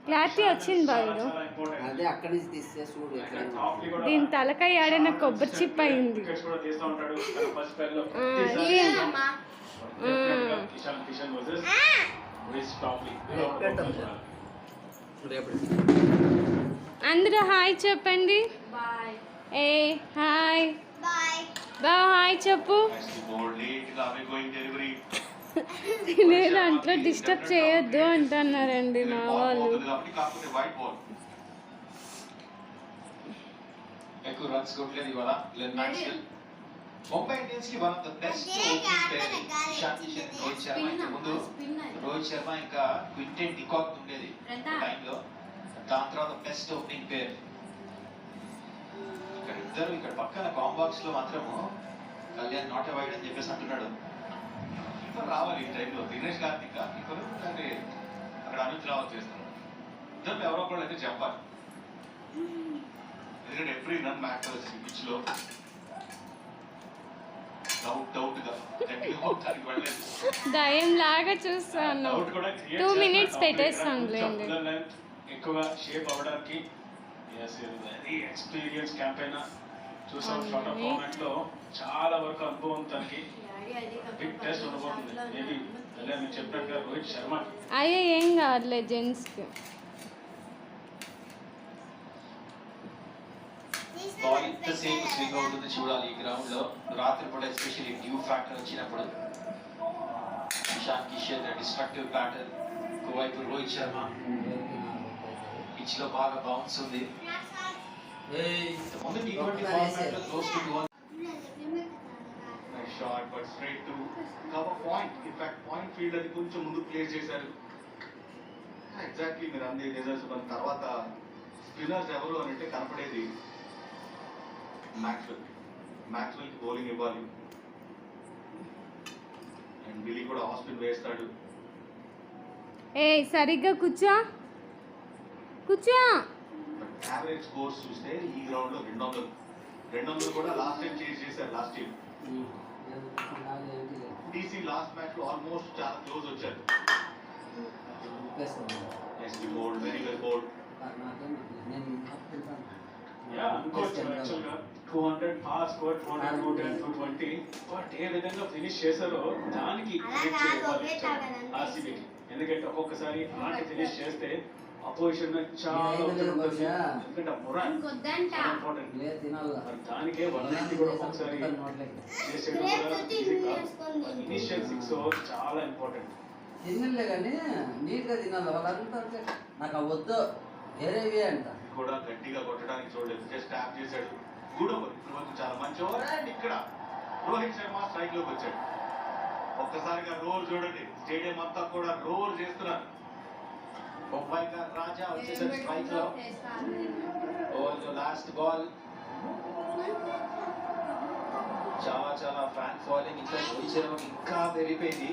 Clarity వచ్చింది బాగా. అదే అక్కడి నుంచి తీస్తే చూడు. దీని తలకాయ ఆడిన కొబ్బరి చిప్ అయింది. అందరూ హాయ్ చెప్పండి. ఏ హాయ్ బా హాయ్ చెప్పు. తినే దాంట్లో డిస్టర్బ్ చేయొద్దు అంటున్నారండి మా వాళ్ళు. ఎక్కువ రన్స్ కొట్టలేదు ఇవాళ గ్లెన్ మ్యాక్స్వెల్. ముంబై ఇండియన్స్ కి one of the best opening pair Ishan Kishan, Rohit Sharma. ఇంత ముందు రోహిత్ శర్మ ఇంకా క్వింటన్ డికాక్ ఉండేది టైంలో. దాని తర్వాత బెస్ట్ ఓపెనింగ్ పేర్ ఇక్కడ ఇద్దరు. ఇక్కడ పక్కన కాంబాక్స్ లో మాత్రము కళ్యాణ్ నాట్ అవాయిడ్ అని చెప్పేసి అంటున్నాడు. కీపర్ రావాలి ఈ టైంలో. దినేష్ కార్తిక్ కీపర్ అంటే అక్కడ అనుజ్ రావత్ చేస్తున్నారు. ఇద్దరు ఎవరో ఒకళ్ళు అయితే చెప్పాలి. ఎందుకంటే ఎవ్రీ రన్ మ్యాటర్స్ పిచ్ లో. డౌట్ గా దయం లాగా చూస్తాను. 2 minutes పెట్టేస్తాను. ఎక్కువగా షేప్ అవ్వడానికి వెరీ ఎక్స్పీరియన్స్ క్యాంపెయిన్ చూసాం. షార్ట్ ఆఫ్ ఫార్మాట్ లో చాలా వరకు అనుభవం తనకి. బిగ్ టెస్ట్ ఉండబోతుంది. మేబీ అలా మీరు చెప్పినట్టుగా రోహిత్ శర్మ అయ్యే ఏం కాదులే జెంట్స్ కి. బాల్ ఇంతసేపు స్వింగ్ అవుతుంది చూడాలి ఈ గ్రౌండ్ లో. రాత్రి పూట ఎస్పెషల్లీ డ్యూ ఫ్యాక్టర్ వచ్చినప్పుడు ఇషాన్ కిషన్ డిస్ట్రక్టివ్ బ్యాటర్, ఇంకోవైపు రోహిత్ శర్మ. పిచ్ లో బాగా బౌన్స్ ఉంది. ముందు T20 ఫార్మాట్ లో close to 1 shot but straight to cover point. In fact point field అది కొంచెం ముందు ప్లేస్ చేశారు. ఎగ్జాక్ట్లీ మీరు అందే రిజల్ట్స్ మన తర్వాత స్పిన్నర్స్ ఎవరు అని అంటే కనపడేది మ్యాక్స్వెల్ కి బౌలింగ్ ఇవ్వాలి. అండ్ బిలీ కూడా ఆఫ్ స్పిన్ వేస్తాడు. ఏ సరిగ్గా కూర్చో. యావరేజ్ స్కోర్స్ చూస్తే ఈ గ్రౌండ్ లో 200 కూడా లాస్ట్ టైం చేంజ్ చేశారు. Last time DC last match లో ఆల్మోస్ట్ చాలా క్లోజ్ వచ్చారు. వెరీ వెల్ బోల్డ్. అనుకోవచ్చు యాక్చువల్గా 200 ఫాస్ట్ స్కోర్ 200, 210, 220. బట్ ఏ విధంగా ఫినిష్ చేశారో దానికి ఆర్సీబీకి. ఎందుకంటే ఒక్కొక్కసారి ఆట ఫినిష్ చేస్తే అపోజిషన్ చాలా ఎందుకంటే ఇంపార్టెంట్. దానికే 190 కూడా ఒక్కొక్కసారి చేసేయడం కూడా ఇనిషియల్ 6 overs చాలా ఇంపార్టెంట్. తినలే కానీ నీట్గా తినాలి. వాళ్ళంతా నాకు వద్దు వేరేవి అంట. కూడా గట్టిగా కొట్టడానికి చూడలేదు, జస్ట్ ట్యాప్ చేశాడు. Good over. ఇప్పుడు వరకు చాలా మంచి ఓవర్. అండ్ ఇక్కడ రోహిత్ శర్మ స్ట్రైక్ లోకి వచ్చాడు. ఒక్కసారిగా రోర్ చూడండి, స్టేడియం అంతా కూడా రోర్ చేస్తున్నారు. ముంబై రాజా వచ్చేసాడు స్ట్రైక్ లో. లాస్ట్ బాల్ చాలా ఫ్యాన్ ఫాలోయింగ్ ఇంకా రోహిత్ శర్మకి ఇంకా పెరిగిపోయింది.